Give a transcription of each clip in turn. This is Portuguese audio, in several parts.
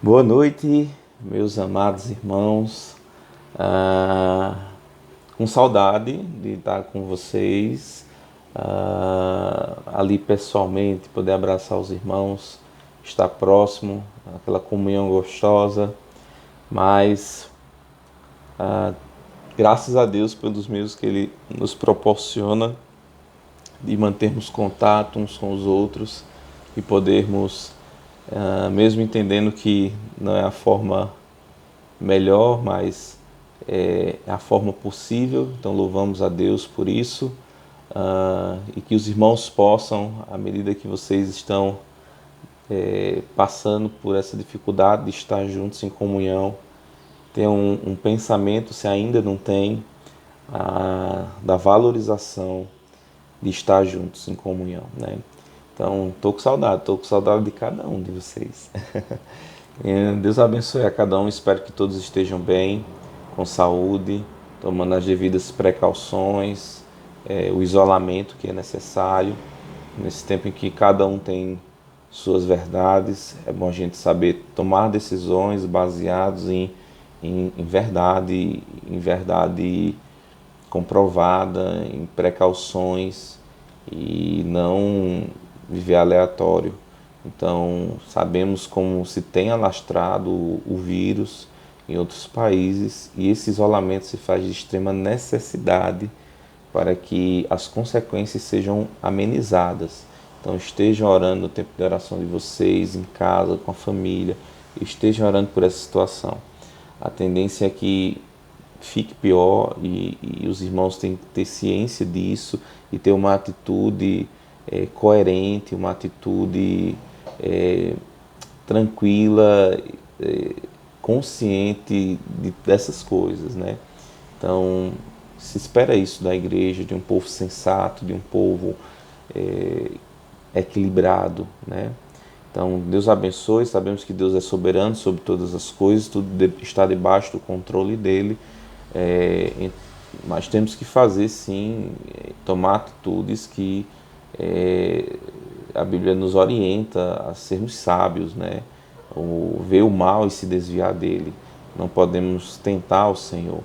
Boa noite, meus amados irmãos. Com saudade de estar com vocês, ali pessoalmente, poder abraçar os irmãos, estar próximo, aquela comunhão gostosa, mas graças a Deus pelos meios que Ele nos proporciona de mantermos contato uns com os outros e podermos, mesmo entendendo que não é a forma melhor, mas é a forma possível. Então louvamos a Deus por isso, e que os irmãos possam, à medida que vocês estão passando por essa dificuldade de estar juntos em comunhão, ter um pensamento, se ainda não tem, da valorização de estar juntos em comunhão, né? Então, estou com saudade de cada um de vocês. Deus abençoe a cada um, espero que todos estejam bem, com saúde, tomando as devidas precauções, o isolamento que é necessário, nesse tempo em que cada um tem suas verdades. É bom a gente saber tomar decisões baseadas em verdade comprovada, em precauções, e não viver aleatório. Então, sabemos como se tem alastrado o vírus em outros países, e esse isolamento se faz de extrema necessidade para que as consequências sejam amenizadas. Então, estejam orando no tempo de oração de vocês, em casa, com a família, estejam orando por essa situação. A tendência é que fique pior, e os irmãos têm que ter ciência disso e ter uma atitude coerente, uma atitude tranquila, consciente dessas coisas, né? Então, se espera isso da igreja, de um povo sensato, de um povo equilibrado, né? Então, Deus abençoe. Sabemos que Deus é soberano sobre todas as coisas, tudo está debaixo do controle dele, mas temos que fazer, sim, tomar atitudes que a Bíblia nos orienta a sermos sábios, né? Ver o mal e se desviar dele. Não podemos tentar o Senhor.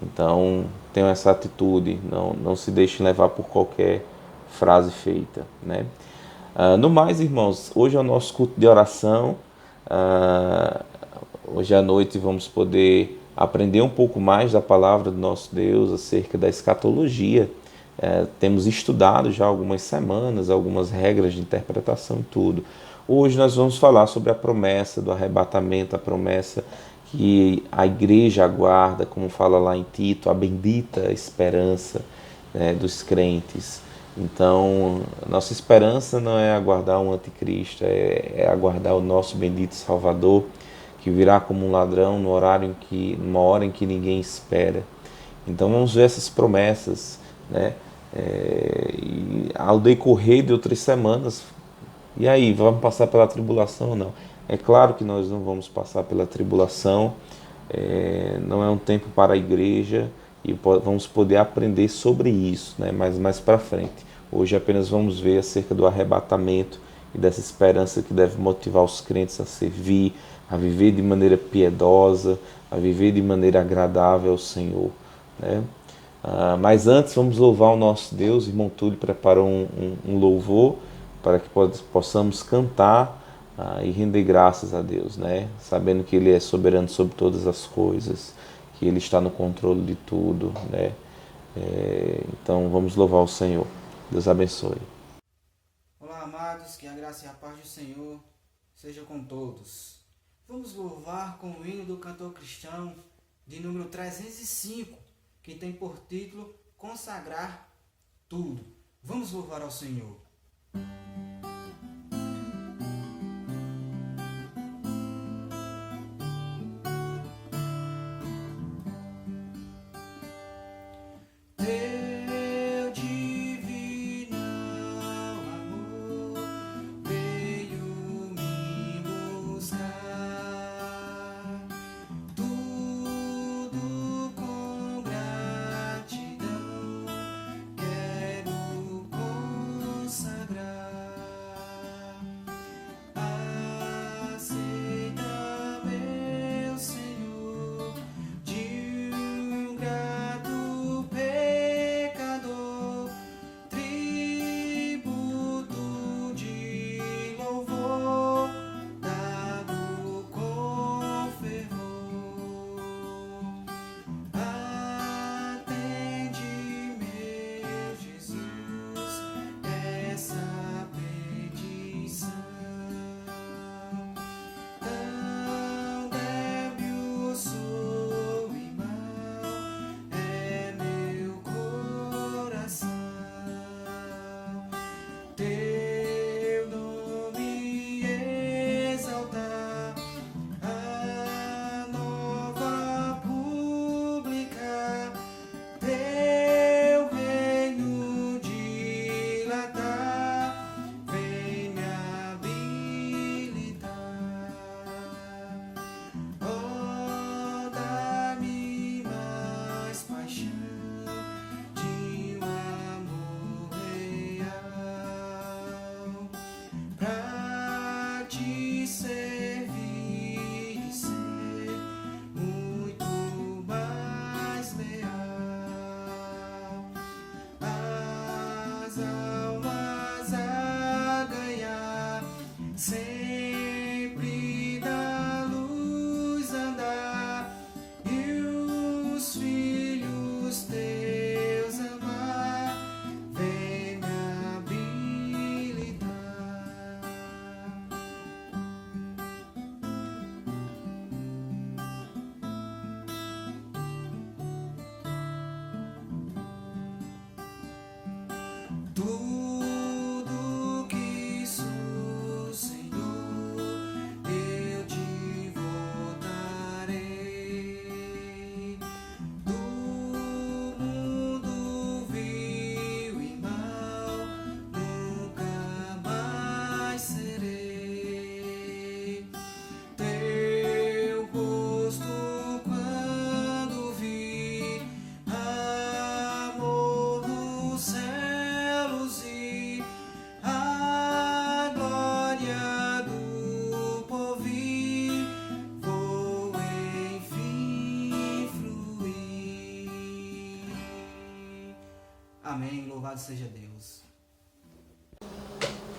Então, tenham essa atitude, não se deixem levar por qualquer frase feita, né? No mais, irmãos, hoje é o nosso culto de oração. Hoje à noite vamos poder aprender um pouco mais da palavra do nosso Deus acerca da escatologia. Temos estudado já algumas semanas, algumas regras de interpretação e tudo. Hoje nós vamos falar sobre a promessa do arrebatamento, a promessa que a igreja aguarda, como fala lá em Tito, a bendita esperança, né, dos crentes. Então, nossa esperança não é aguardar um anticristo, é aguardar o nosso bendito Salvador, que virá como um ladrão numa hora em que ninguém espera. Então vamos ver essas promessas, né? E ao decorrer de outras semanas, e aí, vamos passar pela tribulação ou não? É claro que nós não vamos passar pela tribulação, não é um tempo para a igreja, e vamos poder aprender sobre isso, né? Mas mais para frente. Hoje apenas vamos ver acerca do arrebatamento e dessa esperança que deve motivar os crentes a servir, a viver de maneira piedosa, a viver de maneira agradável ao Senhor, né? Mas antes vamos louvar o nosso Deus. Irmão Túlio preparou um louvor para que possamos cantar e render graças a Deus, né? Sabendo que Ele é soberano sobre todas as coisas, que Ele está no controle de tudo, né? Então vamos louvar o Senhor. Deus abençoe. Olá, amados, que a graça e a paz do Senhor seja com todos. Vamos louvar com o hino do cantor cristão de número 305, que tem por título Consagrar Tudo. Vamos louvar ao Senhor. Teu divino amor veio me buscar, tudo com gratidão quero consagrar. Tudo que sou, Senhor, eu te voltarei. Do mundo vil e mal, nunca mais serei. Teu rosto quando vi, amor nos céus e a glória do porvir, vou enfim fruir. Amém, louvado seja Deus.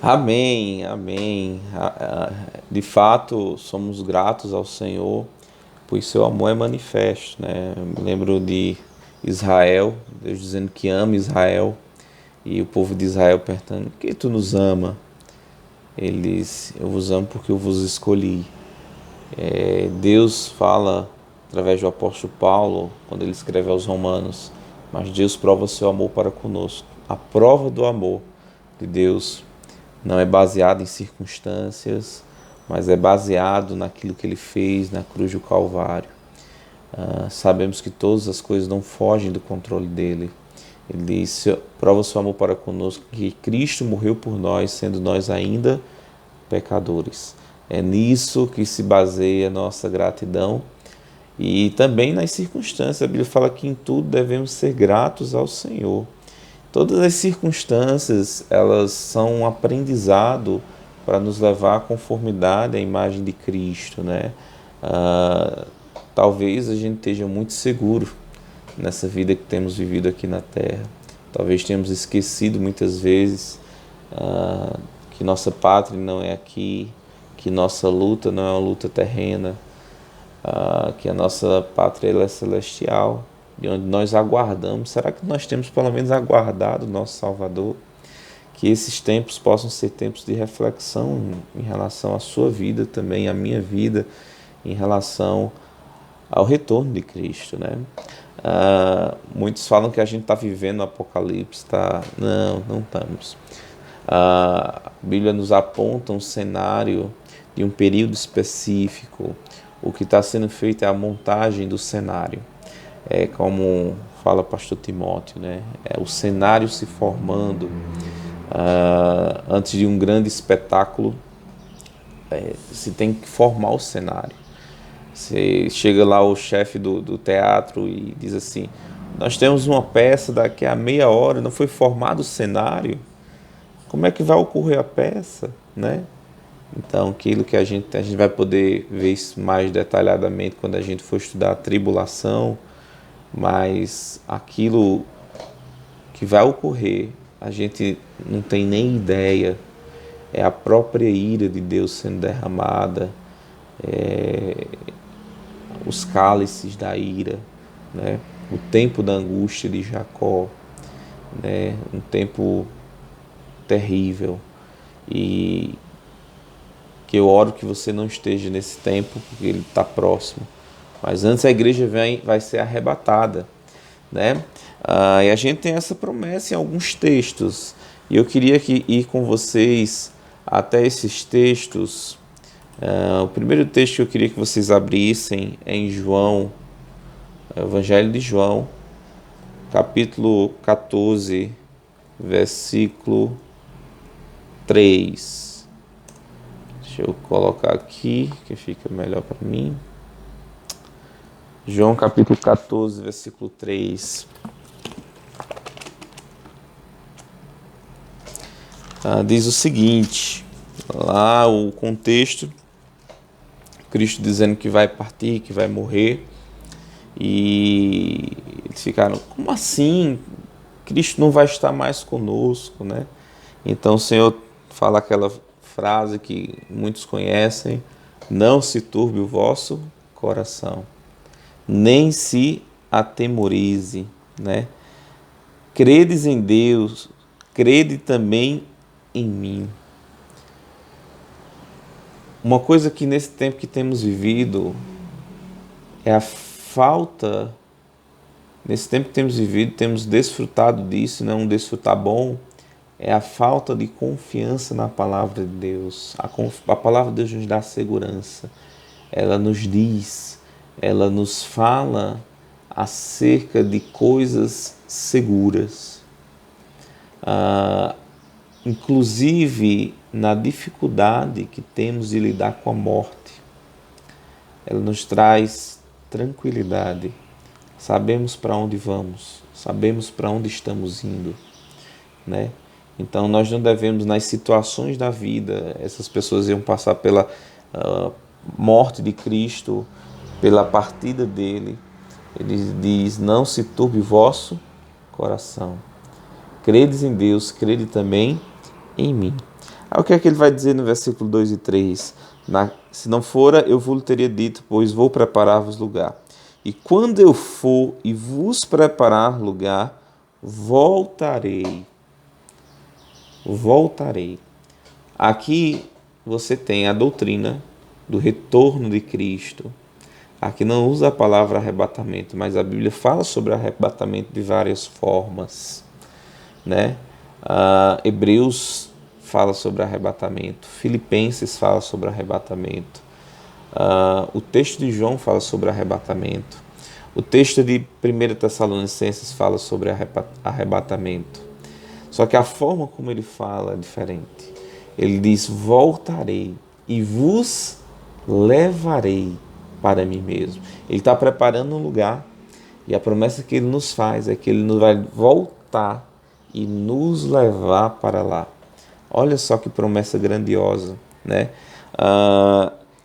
Amém, amém. De fato, somos gratos ao Senhor, pois seu amor é manifesto, né? Eu me lembro de Israel, Deus dizendo que ama Israel, e o povo de Israel perguntando: por que tu nos ama? Ele diz: eu vos amo porque eu vos escolhi. Deus fala através do apóstolo Paulo, quando ele escreve aos Romanos: mas Deus prova seu amor para conosco. A prova do amor de Deus não é baseado em circunstâncias, mas é baseado naquilo que ele fez na cruz do Calvário. Sabemos que todas as coisas não fogem do controle dele. Ele diz: prova seu amor para conosco, que Cristo morreu por nós, sendo nós ainda pecadores. É nisso que se baseia a nossa gratidão. E também nas circunstâncias. A Bíblia fala que em tudo devemos ser gratos ao Senhor. Todas as circunstâncias, elas são um aprendizado para nos levar à conformidade à imagem de Cristo, né? Talvez a gente esteja muito seguro nessa vida que temos vivido aqui na Terra. Talvez tenhamos esquecido muitas vezes que nossa pátria não é aqui, que nossa luta não é uma luta terrena, que a nossa pátria ela é celestial, de onde nós aguardamos. Será que nós temos pelo menos aguardado o nosso Salvador? Que esses tempos possam ser tempos de reflexão em relação à sua vida também, à minha vida, em relação ao retorno de Cristo, né? Muitos falam que a gente está vivendo o Apocalipse, tá? Não estamos. A Bíblia nos aponta um cenário de um período específico. O que está sendo feito é a montagem do cenário. É como fala o pastor Timóteo, né? É o cenário se formando. Antes de um grande espetáculo, se tem que formar o cenário. Você chega lá o chefe do teatro e diz assim: nós temos uma peça daqui a meia hora, não foi formado o cenário. Como é que vai ocorrer a peça, né? Então, aquilo que a gente vai poder ver isso mais detalhadamente quando a gente for estudar a tribulação, mas aquilo que vai ocorrer, a gente não tem nem ideia. É a própria ira de Deus sendo derramada, os cálices da ira, né? O tempo da angústia de Jacó, né? Um tempo terrível. E que eu oro que você não esteja nesse tempo, porque ele está próximo. Mas antes a igreja vai ser arrebatada, né? E a gente tem essa promessa em alguns textos. E eu queria ir com vocês até esses textos. O primeiro texto que eu queria que vocês abrissem é em João, Evangelho de João, capítulo 14, versículo 3. Deixa eu colocar aqui, que fica melhor para mim. João capítulo 14, versículo 3. Diz o seguinte, lá o contexto, Cristo dizendo que vai partir, que vai morrer, e eles ficaram: como assim? Cristo não vai estar mais conosco, né? Então o Senhor fala aquela frase que muitos conhecem: não se turbe o vosso coração, nem se atemorize, né? Credes em Deus, crede também em mim. Uma coisa que nesse tempo que temos vivido é a falta. Nesse tempo que temos vivido, temos desfrutado disso, não é um desfrutar bom, é a falta de confiança na palavra de Deus. A palavra de Deus nos dá segurança. Ela nos diz, ela nos fala acerca de coisas seguras. Inclusive na dificuldade que temos de lidar com a morte. Ela nos traz tranquilidade. Sabemos para onde vamos, sabemos para onde estamos indo, né? Então nós não devemos, nas situações da vida, essas pessoas iam passar pela morte de Cristo, pela partida dele. Ele diz: não se turbe vosso coração. Credes em Deus, crede também em mim. Aí o que é que ele vai dizer no versículo 2 e 3? Se não fora, eu vos teria dito, pois vou preparar-vos lugar. E quando eu for e vos preparar lugar, voltarei. Voltarei. Aqui você tem a doutrina do retorno de Cristo. Aqui não usa a palavra arrebatamento, mas a Bíblia fala sobre arrebatamento de várias formas, né? Hebreus fala sobre arrebatamento, Filipenses fala sobre arrebatamento, o texto de João fala sobre arrebatamento, o texto de 1 Tessalonicenses fala sobre arrebatamento. Só que a forma como ele fala é diferente. Ele diz: voltarei e vos levarei para mim mesmo. Ele está preparando um lugar, e a promessa que ele nos faz é que ele nos vai voltar e nos levar para lá. Olha só que promessa grandiosa, né?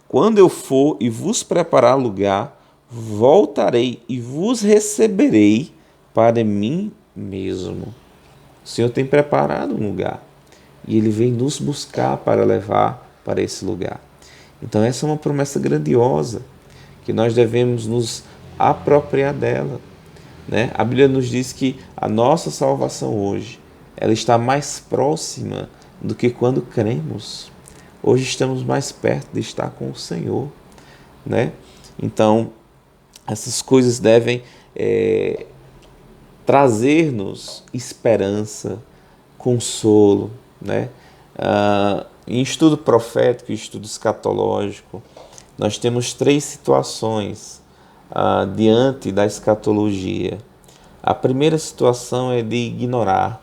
Quando eu for e vos preparar lugar, voltarei e vos receberei para mim mesmo. O Senhor tem preparado um lugar e Ele vem nos buscar para levar para esse lugar. Então essa é uma promessa grandiosa que nós devemos nos apropriar dela, né? A Bíblia nos diz que a nossa salvação hoje, ela está mais próxima do que quando cremos. Hoje estamos mais perto de estar com o Senhor, né? Então, essas coisas devem trazer-nos esperança, consolo, né? Em estudo profético e estudo escatológico, nós temos 3 situações diante da escatologia. A primeira situação é de ignorar,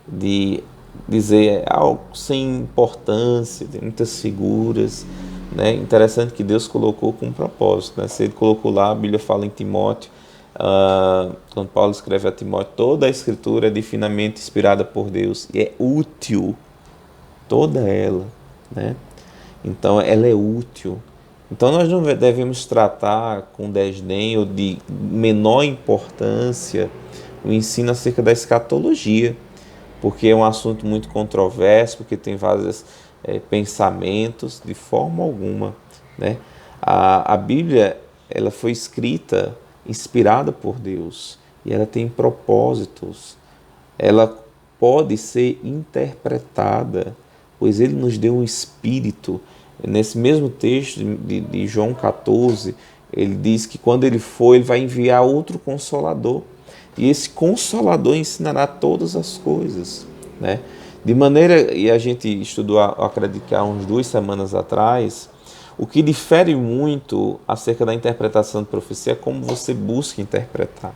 de dizer algo sem importância, tem muitas figuras, né? Interessante que Deus colocou com um propósito, né? Se Ele colocou lá, a Bíblia fala em Timóteo, quando Paulo escreve a Timóteo, toda a Escritura é divinamente inspirada por Deus e é útil, toda ela, né? Então ela é útil. Então nós não devemos tratar com desdém ou de menor importância o ensino acerca da escatologia, porque é um assunto muito controverso, porque tem vários pensamentos, de forma alguma, né? A Bíblia, ela foi escrita, inspirada por Deus, e ela tem propósitos, ela pode ser interpretada, pois Ele nos deu um espírito. Nesse mesmo texto de João 14, ele diz que quando Ele for, Ele vai enviar outro Consolador, e esse Consolador ensinará todas as coisas, né? De maneira, e a gente estudou, acredito que há uns 2 semanas atrás, o que difere muito acerca da interpretação de profecia é como você busca interpretar.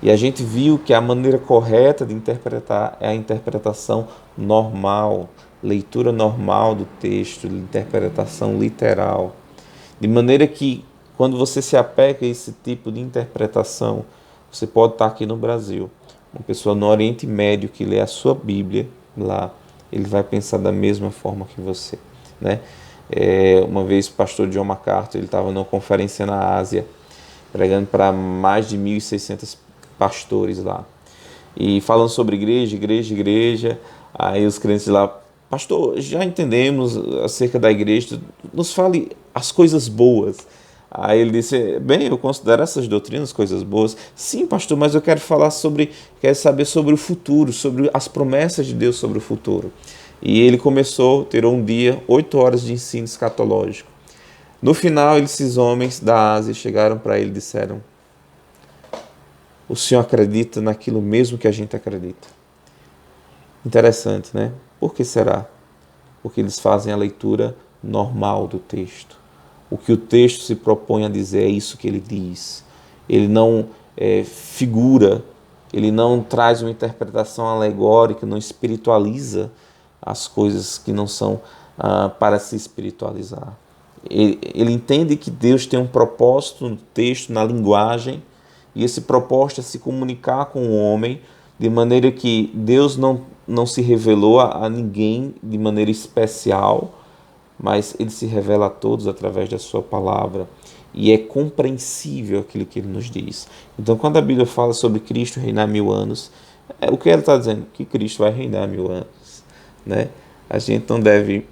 E a gente viu que a maneira correta de interpretar é a interpretação normal, leitura normal do texto, interpretação literal. De maneira que, quando você se apega a esse tipo de interpretação, você pode estar aqui no Brasil, uma pessoa no Oriente Médio que lê a sua Bíblia lá, ele vai pensar da mesma forma que você, né? Uma vez o pastor John MacArthur, ele estava numa conferência na Ásia, pregando para mais de 1.600 pastores lá, e falando sobre igreja, aí os crentes lá: pastor, já entendemos acerca da igreja, nos fale as coisas boas. Aí ele disse: bem, eu considero essas doutrinas coisas boas. Sim, pastor, mas eu quero saber sobre o futuro, sobre as promessas de Deus sobre o futuro. E ele tirou um dia, 8 horas de ensino escatológico. No final, esses homens da Ásia chegaram para ele e disseram: o senhor acredita naquilo mesmo que a gente acredita? Interessante, né? Por que será? Porque eles fazem a leitura normal do texto. O que o texto se propõe a dizer é isso que ele diz. Ele não figura, ele não traz uma interpretação alegórica, não espiritualiza as coisas que não são para se espiritualizar. Ele entende que Deus tem um propósito no texto, na linguagem, e esse propósito é se comunicar com o homem de maneira que Deus não se revelou a ninguém de maneira especial, mas ele se revela a todos através da sua palavra. E é compreensível aquilo que ele nos diz. Então, quando a Bíblia fala sobre Cristo reinar 1000 anos, o que ela está dizendo? Que Cristo vai reinar 1000 anos. Né? A gente não deve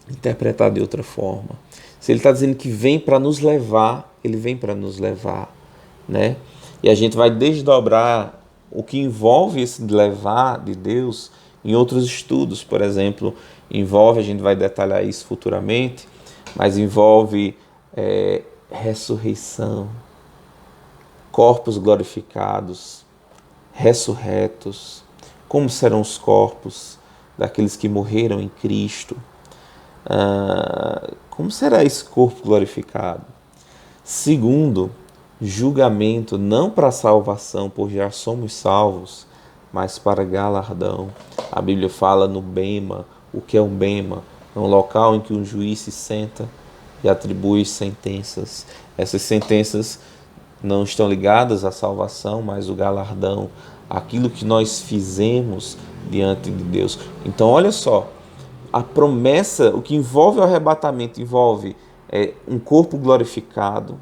interpretar de outra forma. Se ele está dizendo que vem para nos levar, ele vem para nos levar. Né? E a gente vai desdobrar o que envolve esse levar de Deus em outros estudos. Por exemplo, envolve, a gente vai detalhar isso futuramente, mas envolve ressurreição, corpos glorificados, ressurretos, como serão os corpos daqueles que morreram em Cristo, como será esse corpo glorificado? Segundo, julgamento não para salvação, por já somos salvos, mas para galardão. A Bíblia fala no bema. O que é um bema? É um local em que um juiz se senta e atribui sentenças. Essas sentenças não estão ligadas à salvação, mas o galardão, aquilo que nós fizemos diante de Deus. Então, olha só, a promessa, o que envolve o arrebatamento, envolve um corpo glorificado,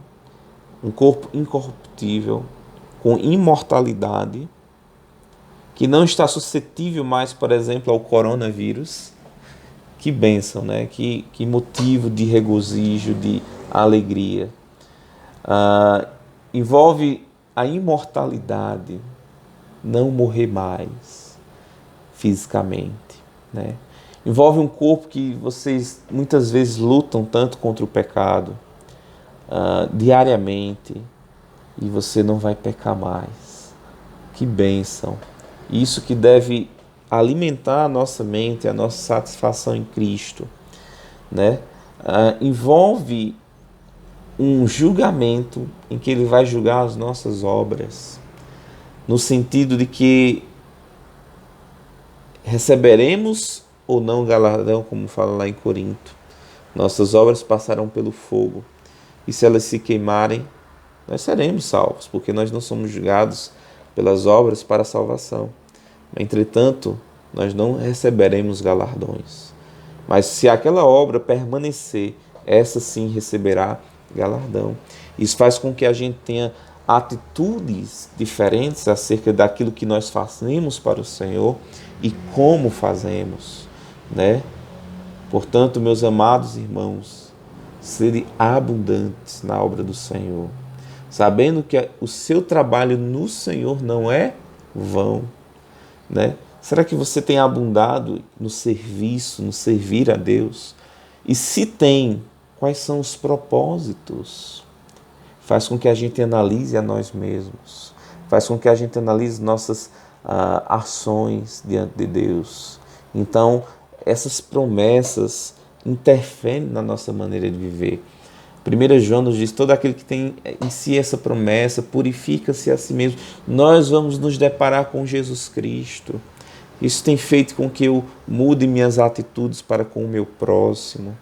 um corpo incorruptível, com imortalidade, que não está suscetível mais, por exemplo, ao coronavírus. Que bênção, né? Que motivo de regozijo, de alegria. Envolve a imortalidade, não morrer mais fisicamente, né? Envolve um corpo que vocês muitas vezes lutam tanto contra o pecado, diariamente, e você não vai pecar mais. Que bênção! Isso que deve alimentar a nossa mente, a nossa satisfação em Cristo, né? Envolve um julgamento em que Ele vai julgar as nossas obras, no sentido de que receberemos ou não galardão, como fala lá em Corinto. Nossas obras passarão pelo fogo, e se elas se queimarem, nós seremos salvos, porque nós não somos julgados pelas obras para a salvação. Entretanto, nós não receberemos galardões. Mas se aquela obra permanecer, essa sim receberá galardão. Isso faz com que a gente tenha atitudes diferentes acerca daquilo que nós fazemos para o Senhor e como fazemos, né? Portanto, meus amados irmãos, serem abundantes na obra do Senhor, sabendo que o seu trabalho no Senhor não é vão, né? Será que você tem abundado no serviço, no servir a Deus? E se tem, quais são os propósitos? Faz com que a gente analise a nós mesmos, faz com que a gente analise nossas ações diante de Deus. Então, essas promessas interferem na nossa maneira de viver. 1 João nos diz, todo aquele que tem em si essa promessa, purifica-se a si mesmo. Nós vamos nos deparar com Jesus Cristo. Isso tem feito com que eu mude minhas atitudes para com o meu próximo.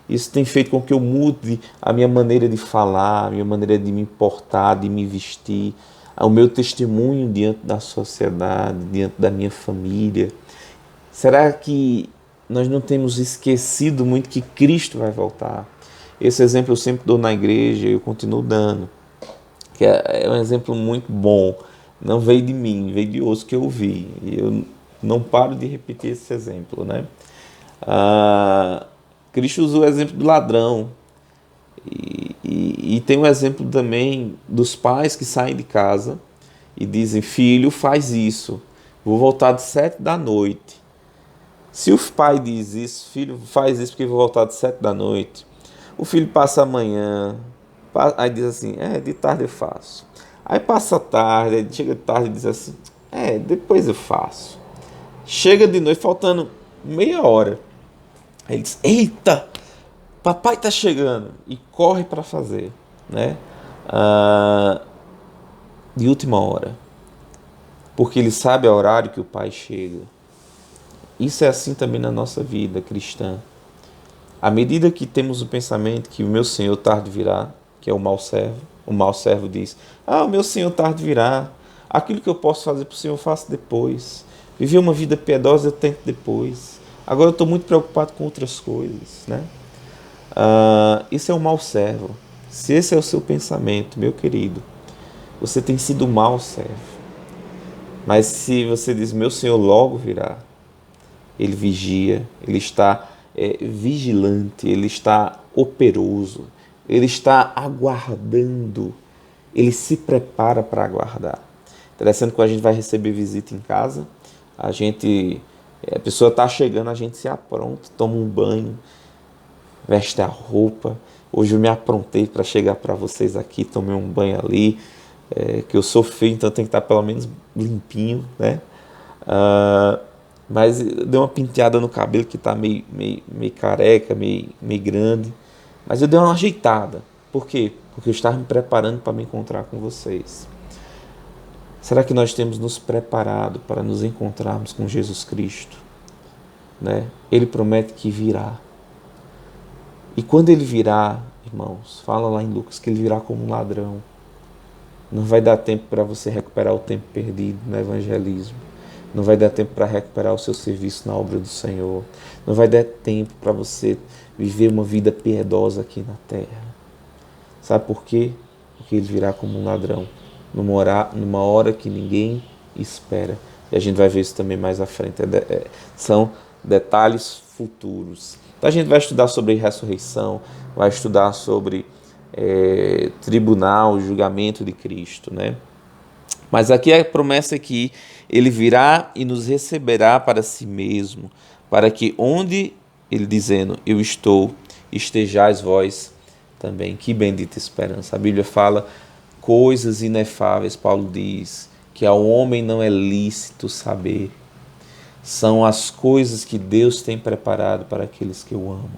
Isso tem feito com que eu mude a minha maneira de falar, a minha maneira de me portar, de me vestir, o meu testemunho diante da sociedade, diante da minha família. Será que nós não temos esquecido muito que Cristo vai voltar? Esse exemplo eu sempre dou na igreja e eu continuo dando, que é um exemplo muito bom. Não veio de mim, veio de outros que eu ouvi. E eu não paro de repetir esse exemplo, né? Cristo usou o exemplo do ladrão. E tem um exemplo também dos pais que saem de casa e dizem, filho, faz isso, vou voltar de 7 da noite. Se o pai diz isso, filho, faz isso porque vou voltar de 7 da noite, o filho passa amanhã, aí diz assim, de tarde eu faço. Aí passa a tarde, chega de tarde e diz assim, depois eu faço. Chega de noite, faltando meia hora. Aí ele diz, eita, papai tá chegando. E corre para fazer, né? De última hora. Porque ele sabe o horário que o pai chega. Isso é assim também na nossa vida cristã. À medida que temos o pensamento que o meu Senhor tarde virá, que é o mau servo diz, o meu Senhor tarde virá, aquilo que eu posso fazer para o Senhor eu faço depois. Viver uma vida piedosa eu tento depois. Agora eu estou muito preocupado com outras coisas, né? Isso é um mau servo. Se esse é o seu pensamento, meu querido, você tem sido um mau servo. Mas se você diz, meu Senhor logo virá, ele vigia, ele está vigilante, ele está operoso, ele está aguardando, ele se prepara para aguardar. Interessante que quando a gente vai receber visita em casa, a pessoa está chegando, a gente se apronta, toma um banho, veste a roupa. Hoje eu me aprontei para chegar para vocês aqui, tomei um banho ali, que eu sou feio, então tem que estar pelo menos limpinho, né? Mas deu uma penteada no cabelo que está meio careca, meio grande. Mas eu dei uma ajeitada. Por quê? Porque eu estava me preparando para me encontrar com vocês. Será que nós temos nos preparado para nos encontrarmos com Jesus Cristo? Né? Ele promete que virá. E quando ele virá, irmãos, fala lá em Lucas que ele virá como um ladrão. Não vai dar tempo para você recuperar o tempo perdido no evangelismo. Não vai dar tempo para recuperar o seu serviço na obra do Senhor. Não vai dar tempo para você viver uma vida piedosa aqui na terra. Sabe por quê? Porque ele virá como um ladrão, numa hora que ninguém espera. E a gente vai ver isso também mais à frente. São detalhes futuros. Então a gente vai estudar sobre ressurreição, vai estudar sobre tribunal, julgamento de Cristo, né? Mas aqui a promessa é que ele virá e nos receberá para si mesmo, para que onde, ele dizendo, eu estou, estejais vós também. Que bendita esperança. A Bíblia fala coisas inefáveis, Paulo diz, que ao homem não é lícito saber. São as coisas que Deus tem preparado para aqueles que o amam.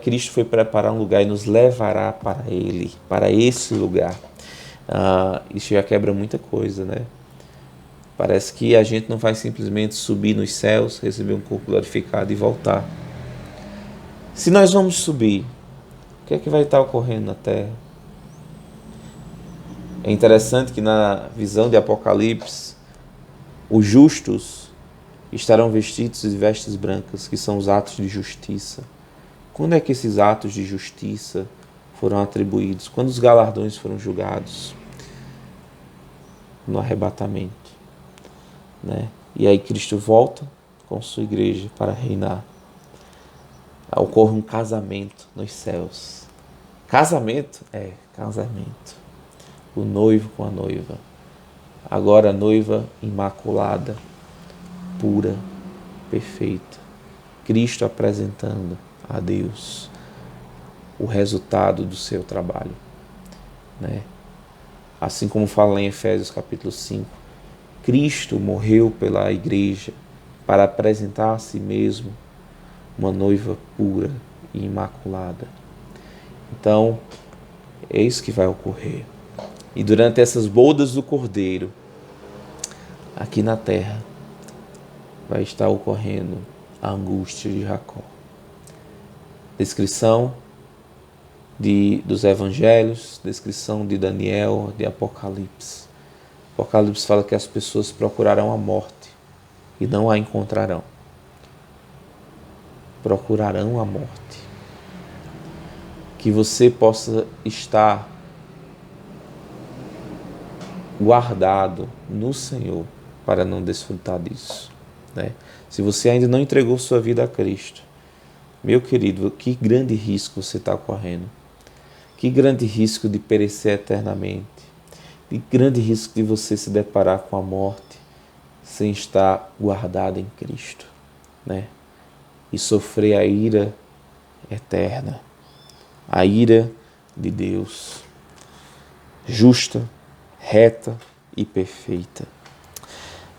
Cristo foi preparar um lugar e nos levará para Ele, para esse lugar. Isso já quebra muita coisa, né? Parece que a gente não vai simplesmente subir nos céus, receber um corpo glorificado e voltar. Se nós vamos subir, o que é que vai estar ocorrendo na terra? É interessante que na visão de Apocalipse, os justos estarão vestidos de vestes brancas, que são os atos de justiça. Quando é que esses atos de justiça foram atribuídos? Quando os galardões foram julgados? No arrebatamento, né? E aí Cristo volta com sua igreja para reinar. Ocorre um casamento nos céus. Casamento? Casamento. O noivo com a noiva. Agora a noiva imaculada, pura, perfeita. Cristo apresentando a Deus o resultado do seu trabalho, né? Assim como fala em Efésios capítulo 5, Cristo morreu pela igreja para apresentar a si mesmo uma noiva pura e imaculada. Então, é isso que vai ocorrer. E durante essas bodas do Cordeiro, aqui na terra, vai estar ocorrendo a angústia de Jacó. Descrição dos evangelhos, descrição de Daniel, de Apocalipse. Apocalipse fala que as pessoas procurarão a morte e não a encontrarão. Procurarão a morte. Que você possa estar guardado no Senhor para não desfrutar disso, né? Se você ainda não entregou sua vida a Cristo, meu querido, que grande risco você está correndo. Que grande risco de perecer eternamente. Que grande risco de você se deparar com a morte sem estar guardado em Cristo, né? E sofrer a ira eterna. A ira de Deus. Justa, reta e perfeita.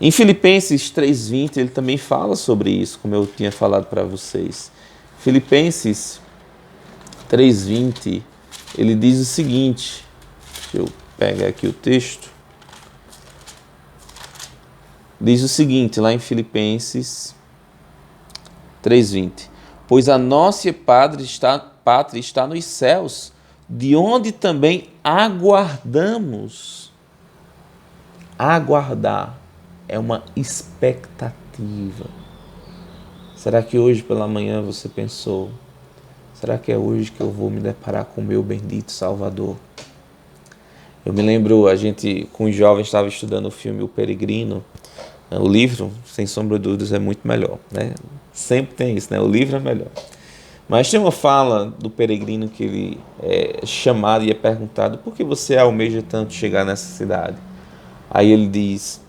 Em Filipenses 3:20, ele também fala sobre isso, como eu tinha falado para vocês. Filipenses 3:20, ele diz o seguinte, deixa eu pegar aqui o texto. Diz o seguinte, lá em Filipenses 3:20. Pois a nossa pátria está nos céus, de onde também aguardamos. Aguardar é uma expectativa. Será que hoje pela manhã você pensou, será que é hoje que eu vou me deparar com o meu bendito Salvador? Eu me lembro, a gente com os jovens estava estudando o filme O Peregrino. O livro, sem sombra de dúvidas, é muito melhor, né? Sempre tem isso, né? O livro é melhor. Mas tem uma fala do peregrino que ele é chamado e é perguntado: por que você almeja tanto chegar nessa cidade? Aí ele diz: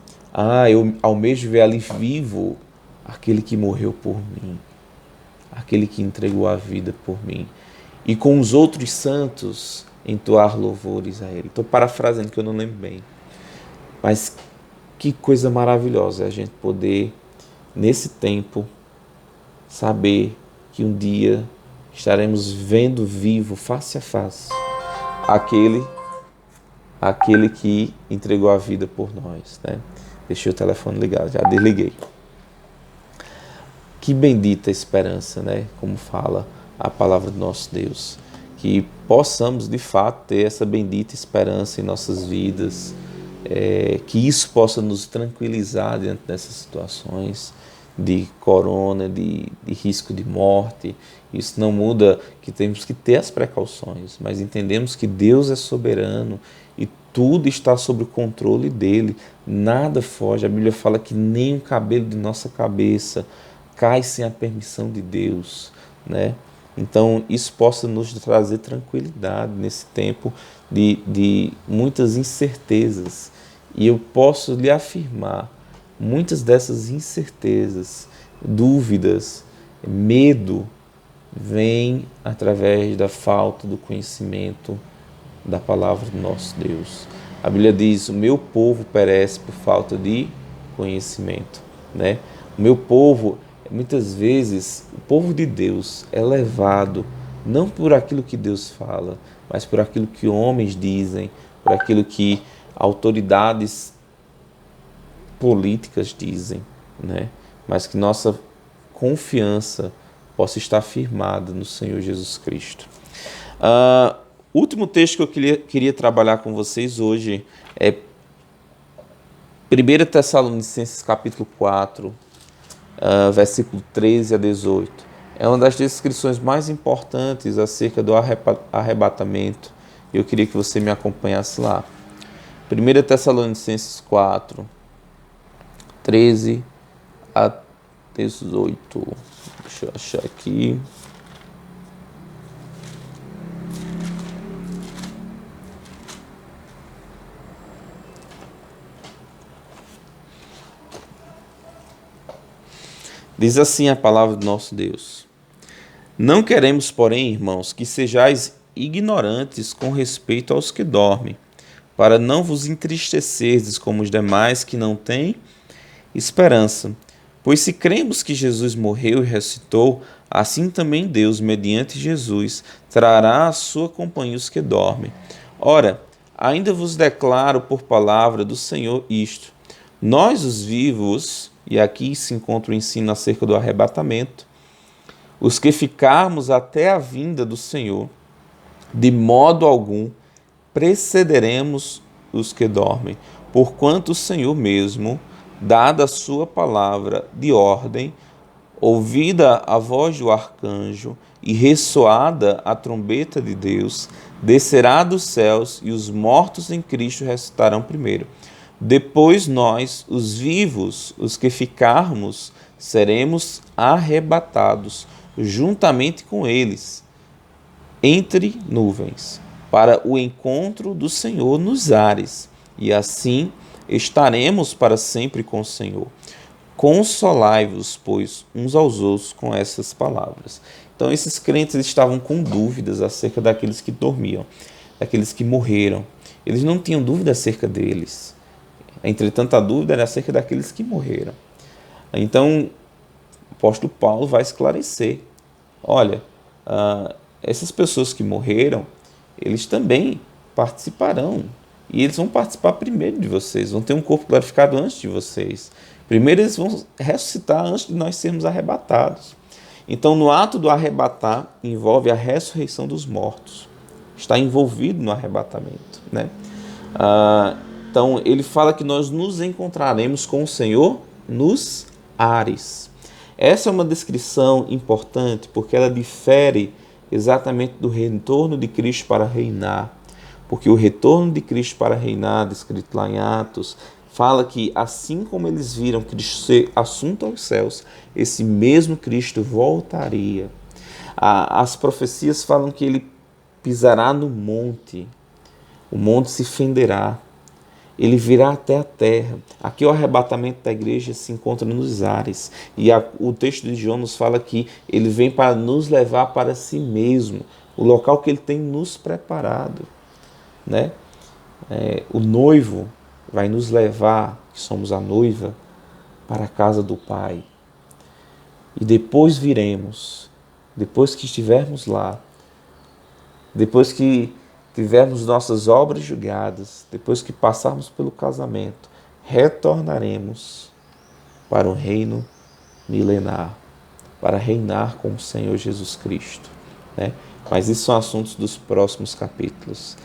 eu almejo ver ali vivo aquele que morreu por mim, aquele que entregou a vida por mim, e com os outros santos entoar louvores a ele. Estou parafraseando que eu não lembro bem. Mas que coisa maravilhosa é a gente poder, nesse tempo, saber que um dia estaremos vendo vivo, face a face, aquele que entregou a vida por nós, né? Deixei o telefone ligado, já desliguei. Que bendita esperança, né? Como fala a palavra do nosso Deus. Que possamos, de fato, ter essa bendita esperança em nossas vidas, que isso possa nos tranquilizar diante dessas situações de corona, de risco de morte. Isso não muda que temos que ter as precauções, mas entendemos que Deus é soberano e tudo está sob o controle dele, nada foge. A Bíblia fala que nem um cabelo de nossa cabeça cai sem a permissão de Deus, né? Então isso possa nos trazer tranquilidade nesse tempo de muitas incertezas. E eu posso lhe afirmar, muitas dessas incertezas, dúvidas, medo, vêm através da falta do conhecimento da palavra do nosso Deus. A Bíblia diz: o meu povo perece por falta de conhecimento, né? O meu povo, muitas vezes, o povo de Deus é levado não por aquilo que Deus fala, mas por aquilo que homens dizem, por aquilo que autoridades políticas dizem, né? Mas que nossa confiança possa estar firmada no Senhor Jesus Cristo. Último texto que eu queria trabalhar com vocês hoje é 1 Tessalonicenses capítulo 4, versículo 13 a 18. É uma das descrições mais importantes acerca do arrebatamento. Eu queria que você me acompanhasse lá. 1 Tessalonicenses 4, 13 a 18. Deixa eu achar aqui. Diz assim a palavra do nosso Deus: não queremos, porém, irmãos, que sejais ignorantes com respeito aos que dormem, para não vos entristecerdes como os demais que não têm esperança. Pois se cremos que Jesus morreu e ressuscitou, assim também Deus, mediante Jesus, trará à sua companhia os que dormem. Ora, ainda vos declaro por palavra do Senhor isto: nós, os vivos, e aqui se encontra o ensino acerca do arrebatamento, os que ficarmos até a vinda do Senhor, de modo algum precederemos os que dormem, porquanto o Senhor mesmo, dada a sua palavra de ordem, ouvida a voz do arcanjo e ressoada a trombeta de Deus, descerá dos céus e os mortos em Cristo ressuscitarão primeiro. Depois nós, os vivos, os que ficarmos, seremos arrebatados juntamente com eles, entre nuvens, para o encontro do Senhor nos ares, e assim estaremos para sempre com o Senhor. Consolai-vos, pois, uns aos outros com essas palavras. Então, esses crentes estavam com dúvidas acerca daqueles que dormiam, daqueles que morreram. Eles não tinham dúvida acerca deles. Entretanto, a dúvida era acerca daqueles que morreram. Então, o apóstolo Paulo vai esclarecer. Olha, essas pessoas que morreram, eles também participarão. E eles vão participar primeiro de vocês, vão ter um corpo glorificado antes de vocês. Primeiro eles vão ressuscitar antes de nós sermos arrebatados. Então, no ato do arrebatar, envolve a ressurreição dos mortos. Está envolvido no arrebatamento, né? Então, ele fala que nós nos encontraremos com o Senhor nos ares. Essa é uma descrição importante, porque ela difere exatamente do retorno de Cristo para reinar. Porque o retorno de Cristo para reinar, descrito lá em Atos, fala que assim como eles viram Cristo ser assunto aos céus, esse mesmo Cristo voltaria. As profecias falam que ele pisará no monte, o monte se fenderá, ele virá até a terra. Aqui o arrebatamento da igreja se encontra nos ares. E o texto de João nos fala que ele vem para nos levar para si mesmo, o local que ele tem nos preparado, né? O noivo vai nos levar, que somos a noiva, para a casa do Pai. E depois viremos, depois que estivermos lá, depois que tivermos nossas obras julgadas, depois que passarmos pelo casamento, retornaremos para o reino milenar, para reinar com o Senhor Jesus Cristo, né? Mas isso são assuntos dos próximos capítulos.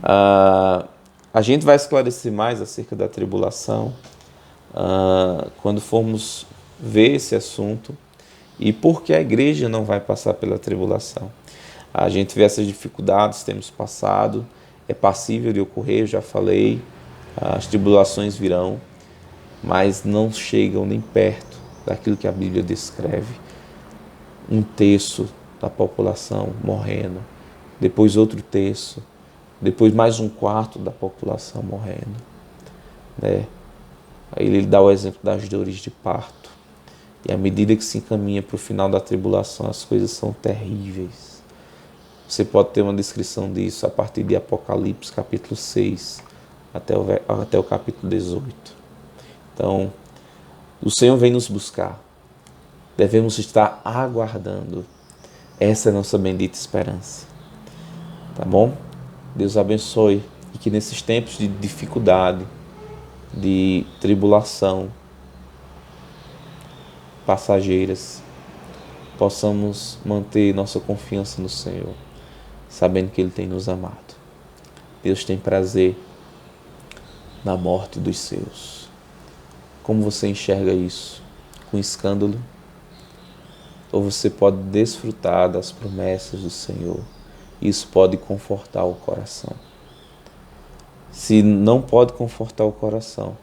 A gente vai esclarecer mais acerca da tribulação quando formos ver esse assunto e por que a igreja não vai passar pela tribulação. A gente vê essas dificuldades, temos passado, é passível de ocorrer, eu já falei, as tribulações virão, mas não chegam nem perto daquilo que a Bíblia descreve. 1/3 da população morrendo, depois outro terço, depois mais 1/4 da população morrendo, né? Aí ele dá o exemplo das dores de parto. E à medida que se encaminha para o final da tribulação, as coisas são terríveis. Você pode ter uma descrição disso a partir de Apocalipse, capítulo 6, até o capítulo 18. Então, o Senhor vem nos buscar. Devemos estar aguardando. Essa é a nossa bendita esperança. Tá bom? Deus abençoe e que nesses tempos de dificuldade, de tribulação passageiras, possamos manter nossa confiança no Senhor, sabendo que Ele tem nos amado. Deus tem prazer na morte dos seus. Como você enxerga isso? Com escândalo? Ou você pode desfrutar das promessas do Senhor? Isso pode confortar o coração. Se não pode confortar o coração,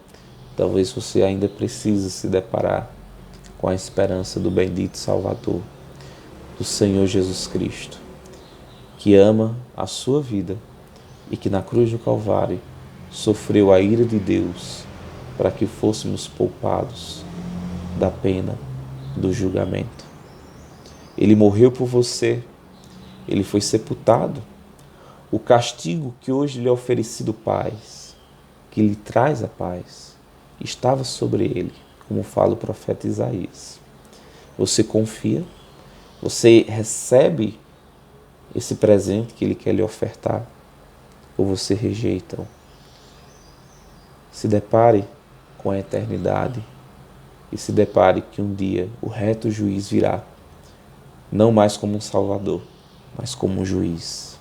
talvez você ainda precise se deparar com a esperança do bendito Salvador, do Senhor Jesus Cristo, que ama a sua vida e que na cruz do Calvário sofreu a ira de Deus para que fôssemos poupados da pena do julgamento. Ele morreu por você, ele foi sepultado. O castigo que hoje lhe é oferecido paz, que lhe traz a paz, estava sobre ele, como fala o profeta Isaías. Você confia? Você recebe esse presente que ele quer lhe ofertar? Ou você rejeita-o? Se depare com a eternidade e se depare que um dia o reto juiz virá, não mais como um salvador, mas como um juiz,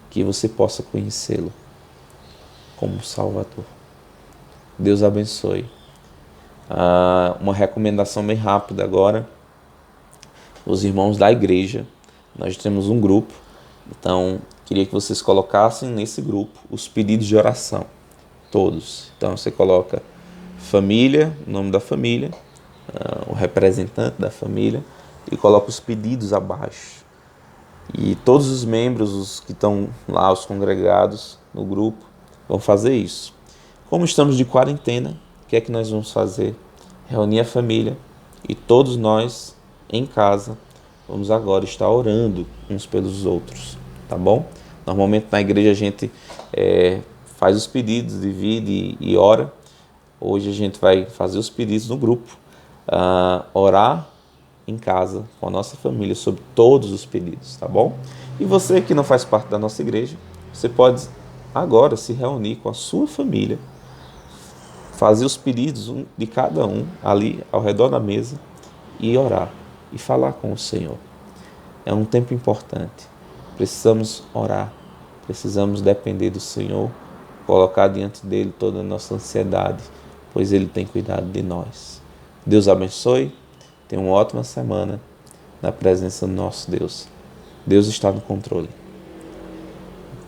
que você possa conhecê-lo como um salvador. Deus abençoe. Uma recomendação bem rápida agora. Os irmãos da igreja, nós temos um grupo, então queria que vocês colocassem nesse grupo os pedidos de oração, todos. Então você coloca família, o nome da família, o representante da família, e coloca os pedidos abaixo. E todos os membros, os que estão lá, os congregados no grupo, vão fazer isso. Como estamos de quarentena, o que é que nós vamos fazer? Reunir a família e todos nós em casa vamos agora estar orando uns pelos outros, tá bom? Normalmente na igreja a gente faz os pedidos, divide e ora, Hoje a gente vai fazer os pedidos no grupo, orar em casa com a nossa família sobre todos os pedidos, tá bom? E você que não faz parte da nossa igreja, você pode agora se reunir com a sua família, fazer os pedidos de cada um ali ao redor da mesa e orar e falar com o Senhor. É um tempo importante. Precisamos orar, precisamos depender do Senhor, colocar diante dele toda a nossa ansiedade, pois ele tem cuidado de nós. Deus abençoe, tenha uma ótima semana na presença do nosso Deus. Deus está no controle.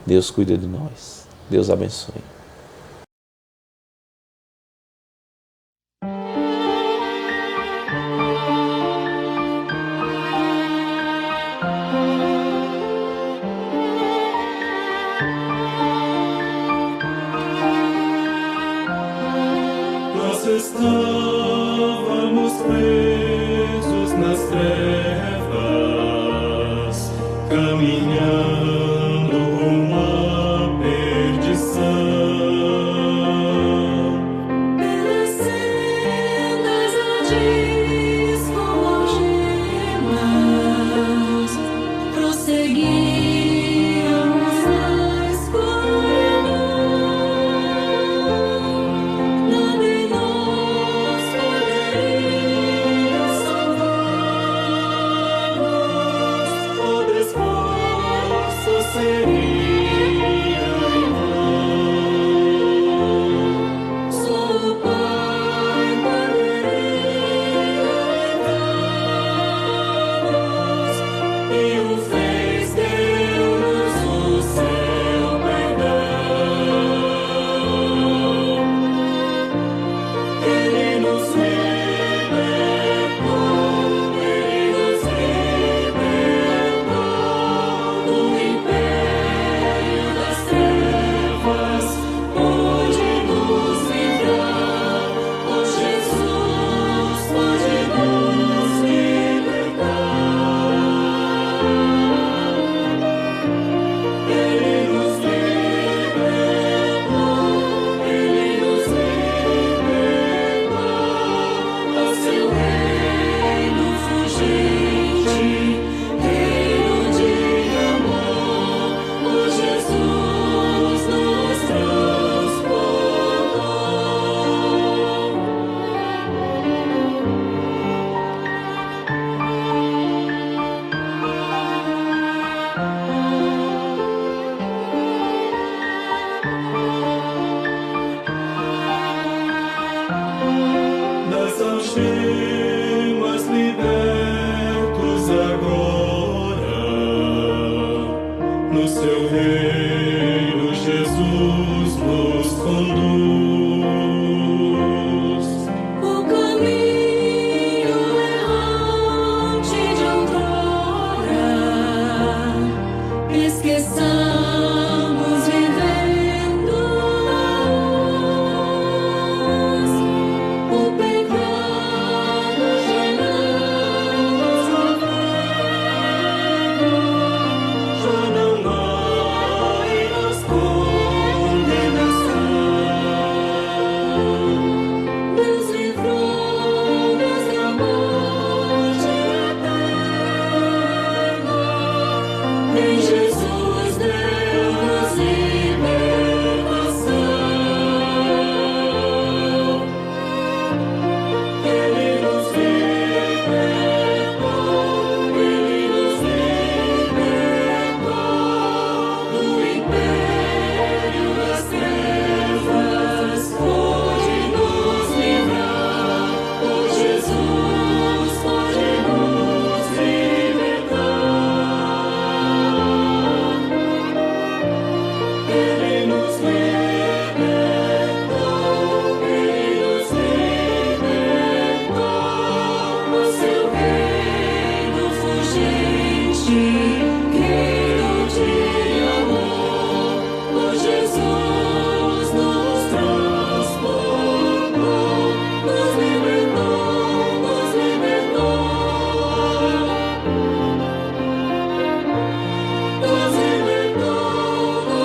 Deus cuida de nós. Deus abençoe. Nós estávamos presos nas trevas, caminhando rumo à perdição. Pelas sendas hardis com algemas, prosseguíamos na escuridão. Nada em nós poderia salvar-nos, Todo esforço seria em vão. só o Pai poderia livrar-nos, E o fez, deu-nos o seu perdão. Ele nos libertou do império das trevas, pode nos livrar. Oh, Jesus pode nos libertar. Ele nos libertou ao seu reino fugente, reino de amor. Oh, Jesus nos transportou. Das algemas libertos agora, no seu reino